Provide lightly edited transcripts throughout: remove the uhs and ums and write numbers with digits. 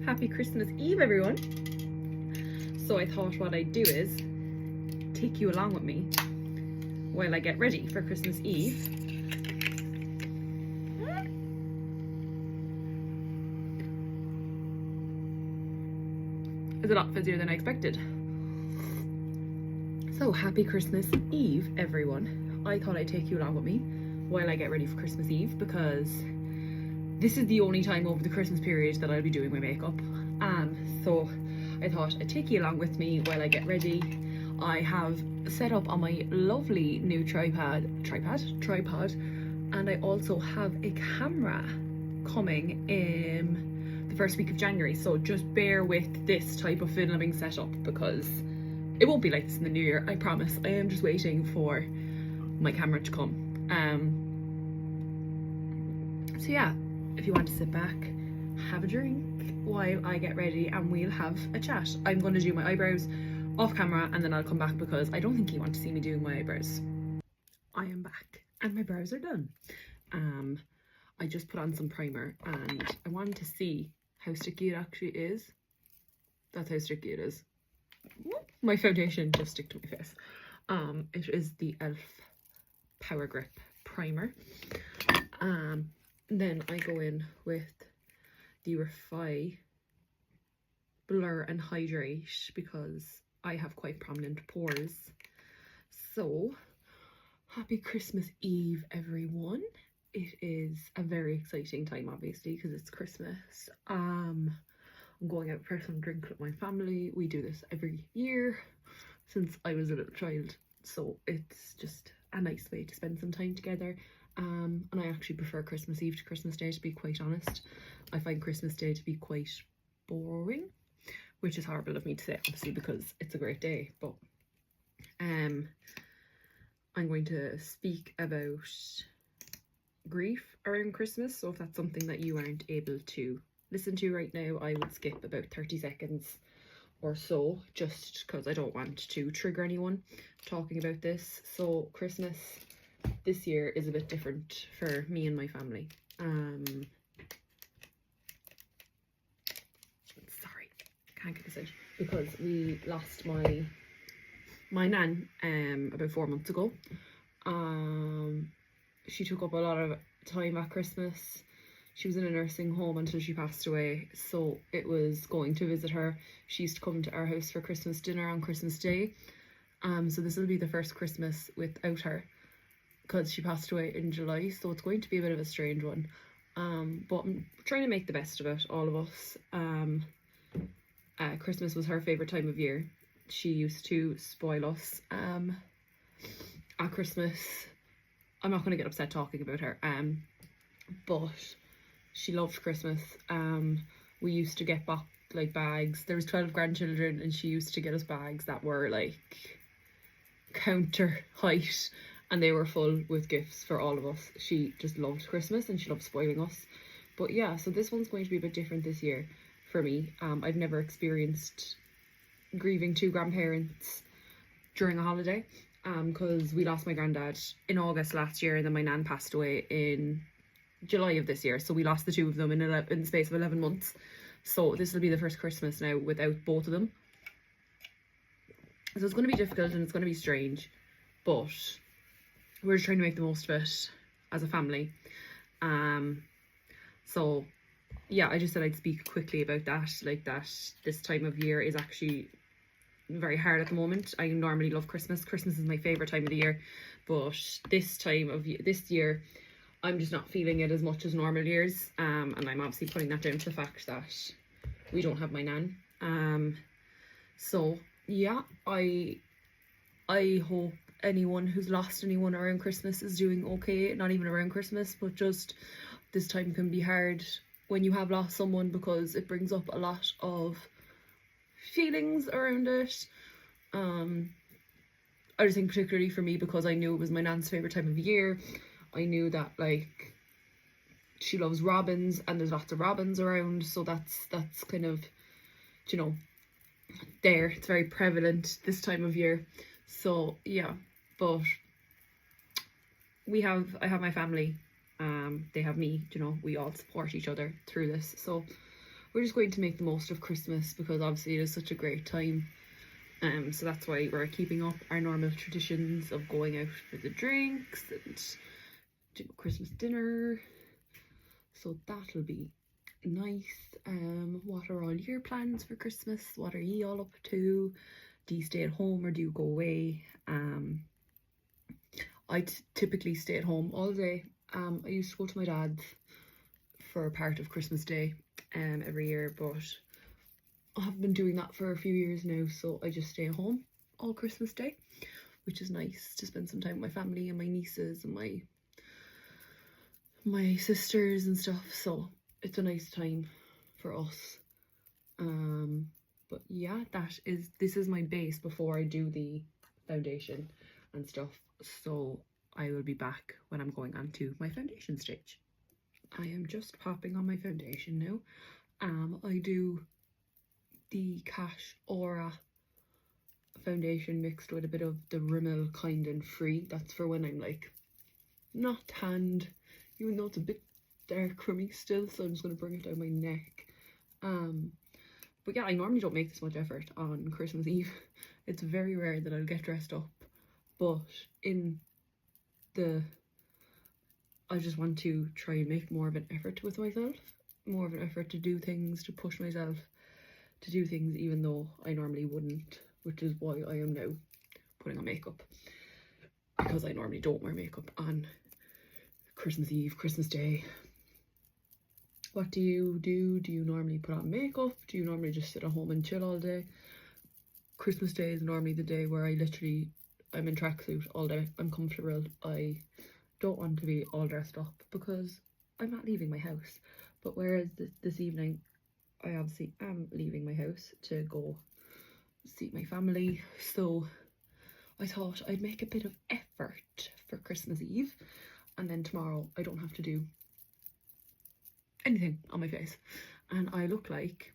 Happy Christmas Eve, everyone. So I thought what I'd do is take you along with me while I get ready for Christmas Eve. It's a lot busier than I expected. So happy Christmas Eve, everyone. I thought I'd take you along with me while I get ready for Christmas Eve, because this is the only time over the Christmas period that I'll be doing my makeup. So I thought I'd take you along with me while I get ready. I have set up on my lovely new tripod, and I also have a camera coming in the first week of January. So just bear with this type of filming setup, because it won't be like this in the new year, I promise. I am just waiting for my camera to come. So yeah, if you want to sit back, have a drink while I get ready and we'll have a chat. I'm going to do my eyebrows off camera and then I'll come back, because I don't think you want to see me doing my eyebrows. I am back and my brows are done. I just put on some primer and I wanted to see how sticky it actually is. That's how sticky it is. My foundation just stick to my face. It is the e.l.f. Power Grip primer. Then I go in with the Refy Blur and Hydrate, because I have quite prominent pores. So happy Christmas Eve, everyone. It is a very exciting time, obviously, because it's Christmas. I'm going out for some drinks with my family. We do this every year since I was a little child, so it's just a nice way to spend some time together. And I actually prefer Christmas Eve to Christmas Day, to be quite honest. I find Christmas Day to be quite boring, which is horrible of me to say, obviously, because it's a great day. But I'm going to speak about grief around Christmas. So if that's something that you aren't able to listen to right now, I would skip about 30 seconds or so, just because I don't want to trigger anyone talking about this. So Christmas this year is a bit different for me and my family. Sorry, can't get this out, because we lost my nan about 4 months ago. She took up a lot of time at Christmas. She was in a nursing home until she passed away, so it was going to visit her. She used to come to our house for Christmas dinner on Christmas Day. So this will be the first Christmas without her, because she passed away in July, so it's going to be a bit of a strange one. But I'm trying to make the best of it, all of us. Christmas was her favourite time of year. She used to spoil us at Christmas. I'm not going to get upset talking about her, but she loved Christmas. We used to get bags. There was 12 grandchildren, and she used to get us bags that were like counter height, and they were full with gifts for all of us. She just loved Christmas and she loved spoiling us. But yeah, so this one's going to be a bit different this year for me. I've never experienced grieving two grandparents during a holiday, because we lost my granddad in August last year, and then my nan passed away in July of this year. So we lost the two of them in the space of 11 months. So this will be the first Christmas now without both of them. So it's going to be difficult and it's going to be strange, but we're just trying to make the most of it as a family. So yeah, I just said I'd speak quickly about that, this time of year is actually very hard at the moment. I normally love Christmas. Christmas is my favourite time of the year, but this year I'm just not feeling it as much as normal years, and I'm obviously putting that down to the fact that we don't have my nan. So yeah, I hope anyone who's lost anyone around Christmas is doing okay. Not even around Christmas, but just this time can be hard when you have lost someone, because it brings up a lot of feelings around it. I just think particularly for me, because I knew it was my nan's favourite time of year. I knew that like she loves robins and there's lots of robins around, so that's kind of, you know, there, it's very prevalent this time of year. So yeah, but I have my family, they have me, you know, we all support each other through this. So we're just going to make the most of Christmas because obviously it is such a great time. So that's why we're keeping up our normal traditions of going out for the drinks and do Christmas dinner. So that'll be nice. What are all your plans for Christmas? What are ye all up to? Do you stay at home or do you go away? I typically stay at home all day. I used to go to my dad's for part of Christmas Day every year, but I haven't been doing that for a few years now, so I just stay at home all Christmas Day, which is nice to spend some time with my family and my nieces and my sisters and stuff. So it's a nice time for us. But yeah, this is my base before I do the foundation and stuff. So I will be back when I'm going on to my foundation stage. I am just popping on my foundation now. I do the Cash Aura foundation mixed with a bit of the Rimmel Kind and Free. That's for when I'm like not tanned, even though it's a bit dark for me still, so I'm just going to bring it down my neck. But yeah, I normally don't make this much effort on Christmas Eve. It's very rare that I'll get dressed up, but I just want to try and make more of an effort with myself, more of an effort to do things, to push myself to do things even though I normally wouldn't, which is why I am now putting on makeup, because I normally don't wear makeup on Christmas Eve, Christmas Day. What do you do? Do you normally put on makeup? Do you normally just sit at home and chill all day? Christmas Day is normally the day where I'm in tracksuit all day. I'm comfortable. I don't want to be all dressed up because I'm not leaving my house. But whereas this evening, I obviously am leaving my house to go see my family. So I thought I'd make a bit of effort for Christmas Eve, and then tomorrow I don't have to do anything on my face. And I look like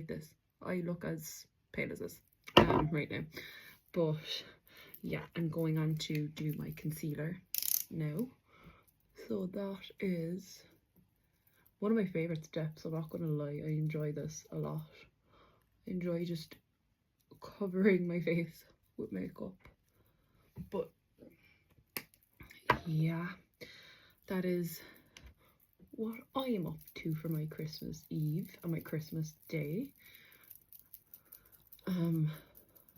this. I look as pale as this right now. But yeah, I'm going on to do my concealer now. So that is one of my favourite steps, I'm not gonna lie. I enjoy this a lot. I enjoy just covering my face with makeup. But yeah, that is what I am up to for my Christmas Eve and my Christmas Day.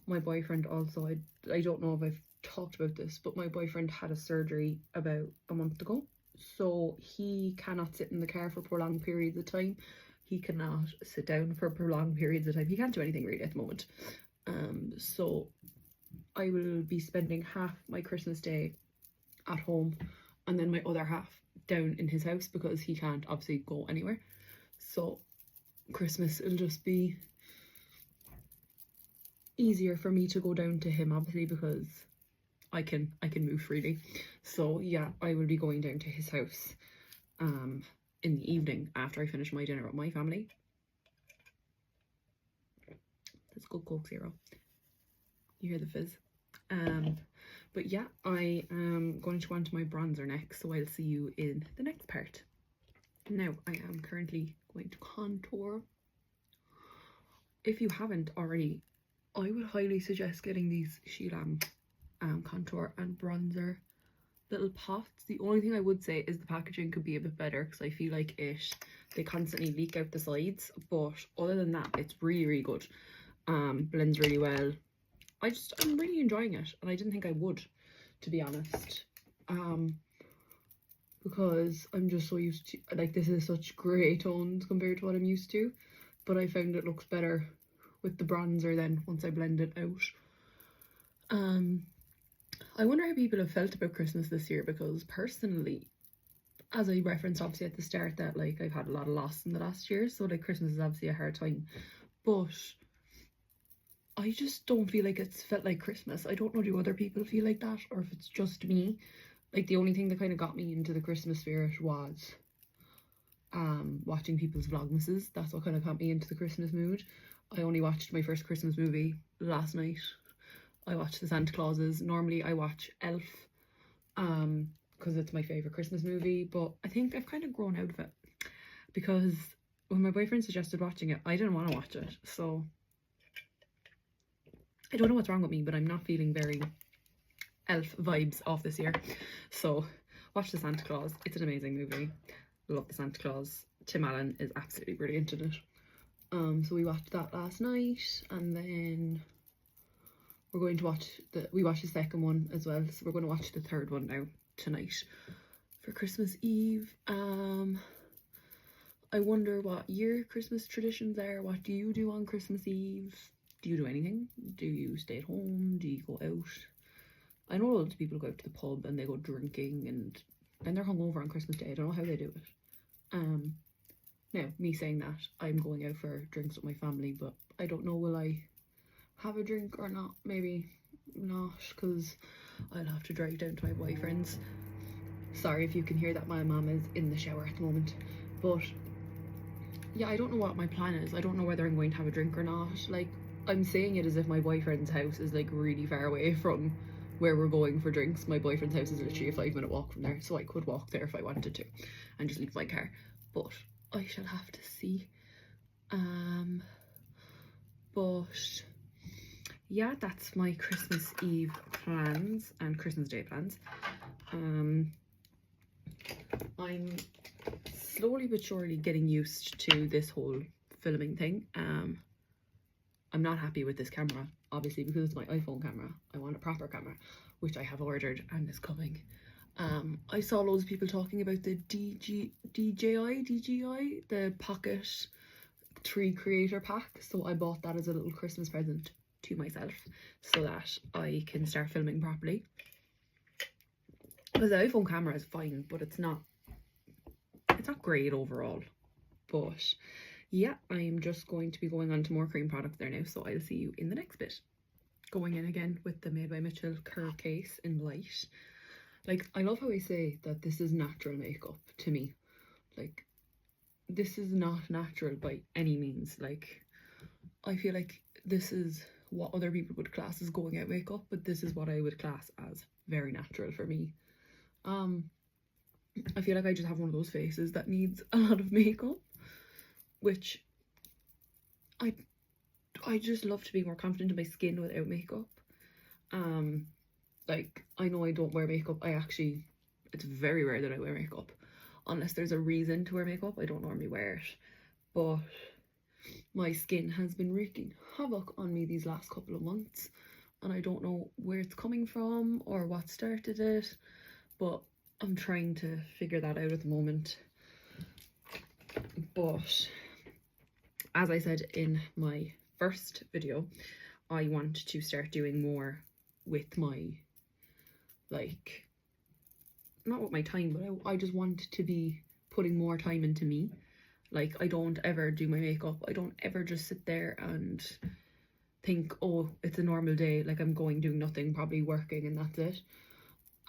My boyfriend also, I don't know if I've talked about this, but my boyfriend had a surgery about a month ago, so he cannot sit in the car for prolonged periods of time. He cannot sit down for prolonged periods of time. He can't do anything really at the moment. So I will be spending half my Christmas Day at home and then my other half down in his house because he can't obviously go anywhere. So Christmas, it'll just be easier for me to go down to him, obviously, because I can move freely. So yeah, I will be going down to his house in the evening after I finish my dinner with my family. That's good Coke Zero. You hear the fizz. But yeah, I am going to go on to my bronzer next, so I'll see you in the next part. Now, I am currently going to contour. If you haven't already, I would highly suggest getting these Sheelam contour and bronzer little pots. The only thing I would say is the packaging could be a bit better because I feel like they constantly leak out the sides, but other than that, it's really good. Blends really well. I'm really enjoying it, and I didn't think I would, to be honest, because I'm just so used to, like, this is such grey tones compared to what I'm used to, but I found it looks better with the bronzer then once I blend it out. I wonder how people have felt about Christmas this year, because personally, as I referenced obviously at the start, that like I've had a lot of loss in the last year, so like Christmas is obviously a hard time, but I just don't feel like it's felt like Christmas. I don't know, do other people feel like that, or if it's just me? Like, the only thing that kind of got me into the Christmas spirit was watching people's vlogmases. That's what kind of got me into the Christmas mood. I only watched my first Christmas movie last night. I watched the Santa Clauses. Normally I watch Elf because it's my favourite Christmas movie, but I think I've kind of grown out of it because when my boyfriend suggested watching it, I didn't want to watch it. So I don't know what's wrong with me, but I'm not feeling very elf vibes off this year. So watch The Santa Claus. It's an amazing movie. Love The Santa Claus. Tim Allen is absolutely brilliant in it. So we watched that last night, and then we're going to watch we watched the second one as well, so we're going to watch the third one now tonight for Christmas Eve. I wonder what your Christmas traditions are. What do you do on Christmas Eve? Do you do anything? Do you stay at home? Do you go out? I know loads of people go out to the pub and they go drinking, and then they're hungover on Christmas Day. I don't know how they do it. Now, me saying that, I'm going out for drinks with my family, but I don't know, will I have a drink or not? Maybe not, because I'll have to drive down to my boyfriend's. Sorry if you can hear that, my mum is in the shower at the moment. But yeah, I don't know what my plan is. I don't know whether I'm going to have a drink or not. Like, I'm saying it as if my boyfriend's house is like really far away from where we're going for drinks. My boyfriend's house is literally a 5-minute walk from there, so I could walk there if I wanted to and just leave my car, but I shall have to see. But yeah, that's my Christmas Eve plans and Christmas Day plans. I'm slowly but surely getting used to this whole filming thing. I'm not happy with this camera, obviously, because it's my iPhone camera. I want a proper camera, which I have ordered and is coming. I saw loads of people talking about the DJI, the Pocket 3 creator pack, so I bought that as a little Christmas present to myself so that I can start filming properly. Because the iPhone camera is fine, but it's not great overall. But yeah, I'm just going to be going on to more cream products there now, so I'll see you in the next bit. Going in again with the Made by Mitchell curve case in light. Like, I love how I say that this is natural makeup to me. Like, this is not natural by any means. Like, I feel like this is what other people would class as going out makeup, but this is what I would class as very natural for me. I feel like I just have one of those faces that needs a lot of makeup, which I just love to be more confident in my skin without makeup. Like, I know I don't wear makeup. It's very rare that I wear makeup. Unless there's a reason to wear makeup, I don't normally wear it. But my skin has been wreaking havoc on me these last couple of months, and I don't know where it's coming from or what started it, but I'm trying to figure that out at the moment. But as I said in my first video, I want to start doing more with my, like, not with my time, but I just want to be putting more time into me. Like, I don't ever do my makeup. I don't ever just sit there and think, oh, it's a normal day, like I'm doing nothing, probably working, and that's it.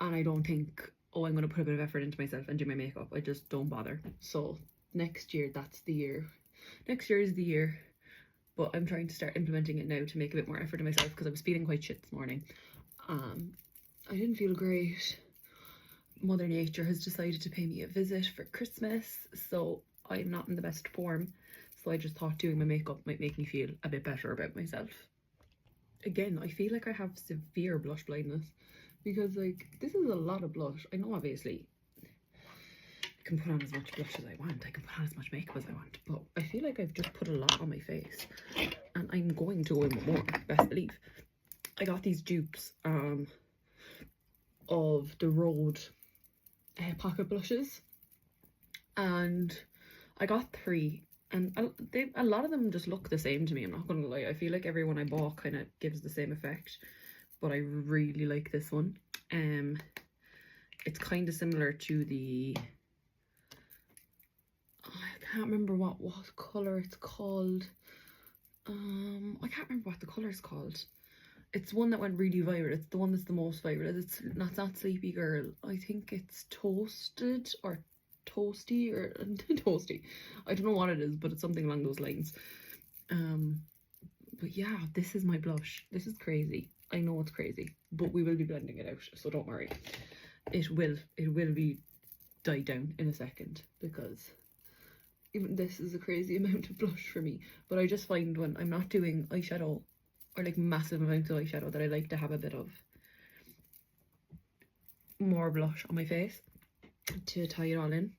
And I don't think, oh, I'm going to put a bit of effort into myself and do my makeup. I just don't bother. So next year, that's the year. Next year is the year. But I'm trying to start implementing it now to make a bit more effort in myself, because I was feeling quite shit this morning. I didn't feel great. Mother Nature has decided to pay me a visit for Christmas, so I'm not in the best form. So I just thought doing my makeup might make me feel a bit better about myself. Again, I feel like I have severe blush blindness, because like, this is a lot of blush. I know obviously I can put on as much blush as I want, I can put on as much makeup as I want, but I feel like I've just put a lot on my face, and I'm going to go in with more, best believe. I got these dupes of the Rhode pocket blushes, and I got 3, and a lot of them just look the same to me, I'm not gonna lie. I feel like every one I bought kind of gives the same effect, but I really like this one. It's kind of similar to the, I can't remember what colour it's called. I can't remember what the colour's called. It's one that went really viral. It's the one that's the most viral. It's not Sleepy Girl. I think it's Toasted or Toasty or Toasty. I don't know what it is, but it's something along those lines. But yeah, this is my blush. This is crazy. I know it's crazy, but we will be blending it out, so don't worry. It will be died down in a second, because even this is a crazy amount of blush for me, but I just find when I'm not doing eyeshadow or like massive amounts of eyeshadow that I like to have a bit of more blush on my face to tie it all in.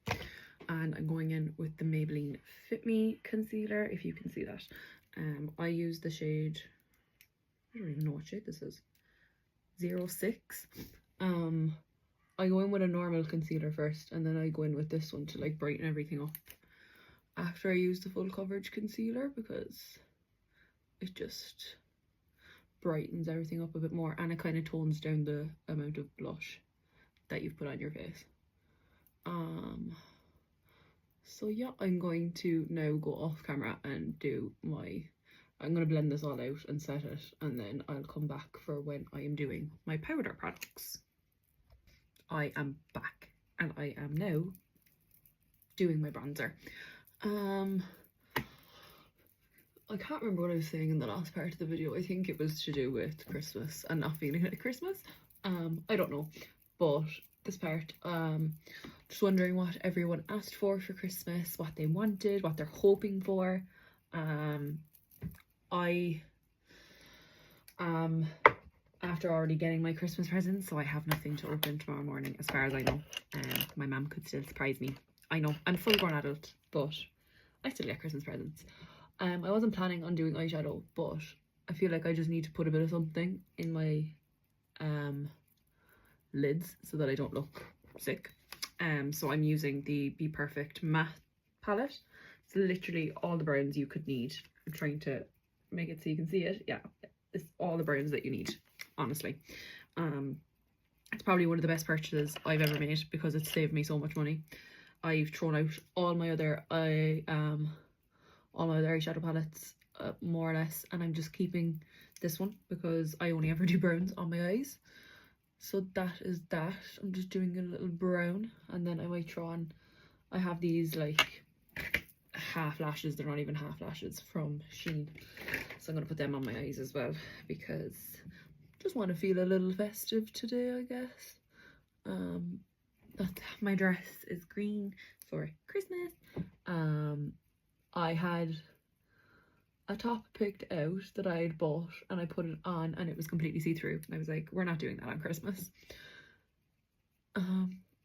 And I'm going in with the Maybelline Fit Me concealer, if you can see that. I use the shade, I don't even know what shade this is, 06. I go in with a normal concealer first, and then I go in with this one to like brighten everything up after I use the full coverage concealer, because it just brightens everything up a bit more, and it kind of tones down the amount of blush that you've put on your face. So yeah, I'm going to now go off camera and do I'm going to blend this all out and set it, and then I'll come back for when I am doing my powder products. I am back, and I am now doing my bronzer. I can't remember what I was saying in the last part of the video. I think it was to do with Christmas and not feeling like Christmas. I don't know, but this part, just wondering what everyone asked for Christmas, what they wanted, what they're hoping for. I am after already getting my Christmas presents, so I have nothing to open tomorrow morning as far as I know. My mum could still surprise me. I know, I'm a full-grown adult, but I still get Christmas presents. I wasn't planning on doing eyeshadow, but I feel like I just need to put a bit of something in my lids so that I don't look sick. So I'm using the Be Perfect matte palette. It's literally all the browns you could need. I'm trying to make it so you can see it. Yeah, it's all the browns that you need, honestly. It's probably one of the best purchases I've ever made because it saved me so much money. I've thrown out all my other eyeshadow palettes, more or less, and I'm just keeping this one because I only ever do browns on my eyes. So that is that. I'm just doing a little brown, and then I might throw on, I have these like half lashes, they're not even half lashes, from Shein, so I'm gonna put them on my eyes as well because I just want to feel a little festive today, I guess. My dress is green for Christmas. I had a top picked out that I had bought, and I put it on and it was completely see-through. I was like, we're not doing that on Christmas.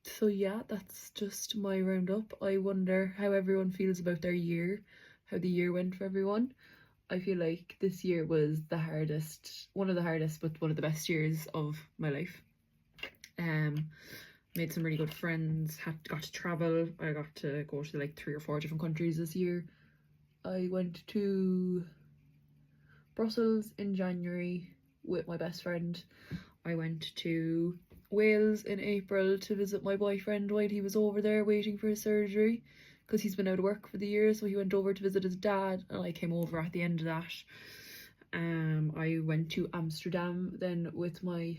So yeah, that's just my roundup. I wonder how everyone feels about their year, how the year went for everyone. I feel like this year was the hardest, one of the hardest, but one of the best years of my life. Made some really good friends, got to travel. I got to go to like 3 or 4 different countries this year. I went to Brussels in January with my best friend. I went to Wales in April to visit my boyfriend while he was over there waiting for his surgery, because he's been out of work for the year, so he went over to visit his dad, and I came over at the end of that. I went to Amsterdam then with my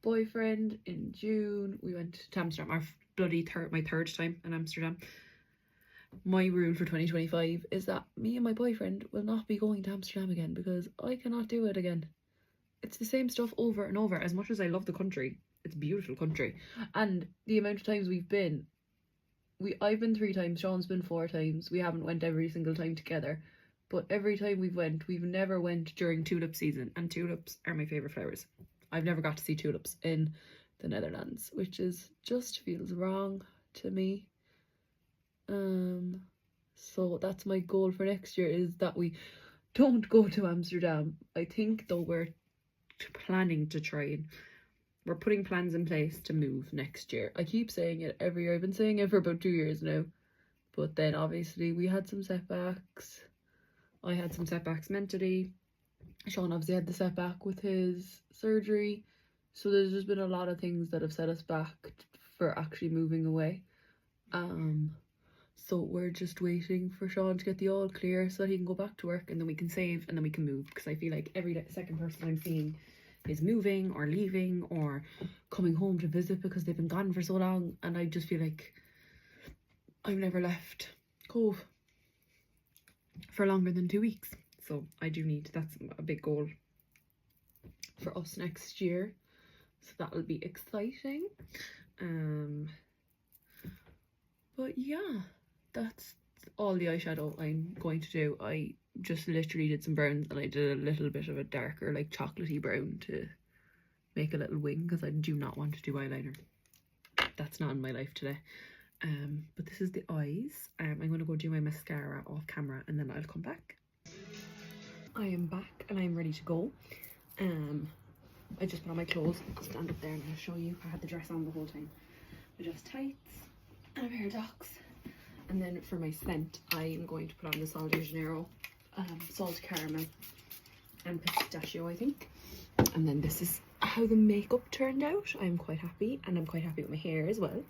boyfriend in June. We went to Amsterdam, my third time in Amsterdam. My rule for 2025 is that me and my boyfriend will not be going to Amsterdam again because I cannot do it again. It's the same stuff over and over. As much as I love the country, it's a beautiful country, and the amount of times we've been, I've been 3 times, Sean's been 4 times. We haven't went every single time together, but every time we've never went during tulip season, and tulips are my favourite flowers. I've never got to see tulips in the Netherlands, which is just feels wrong to me. So that's my goal for next year, is that we don't go to Amsterdam. I think though we're planning to try and we're putting plans in place to move next year. I keep saying it every year. I've been saying it for about 2 years now, but then obviously we had some setbacks. I had some setbacks mentally. Sean obviously had the setback with his surgery, so there's just been a lot of things that have set us back for actually moving away. So we're just waiting for Sean to get the all clear so that he can go back to work, and then we can save, and then we can move, because I feel like every second person I'm seeing is moving or leaving or coming home to visit because they've been gone for so long, and I just feel like I've never left Cove for longer than 2 weeks. So I do need, that's a big goal for us next year, so that will be exciting. But yeah, that's all the eyeshadow I'm going to do. I just literally did some browns and I did a little bit of a darker, like chocolatey brown to make a little wing because I do not want to do eyeliner. That's not in my life today. But this is the eyes. I'm going to go do my mascara off camera and then I'll come back. I am back and I'm ready to go. I just put on my clothes. I'll stand up there and I'll show you. I had the dress on the whole time. Just tights and a pair of Docs. And then for my scent, I'm going to put on the Sol de Janeiro Salt Caramel and Pistachio, I think. And then this is how the makeup turned out. I'm quite happy, and I'm quite happy with my hair as well.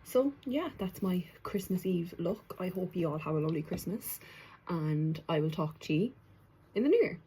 So yeah, that's my Christmas Eve look. I hope you all have a lovely Christmas, and I will talk to you in the new year.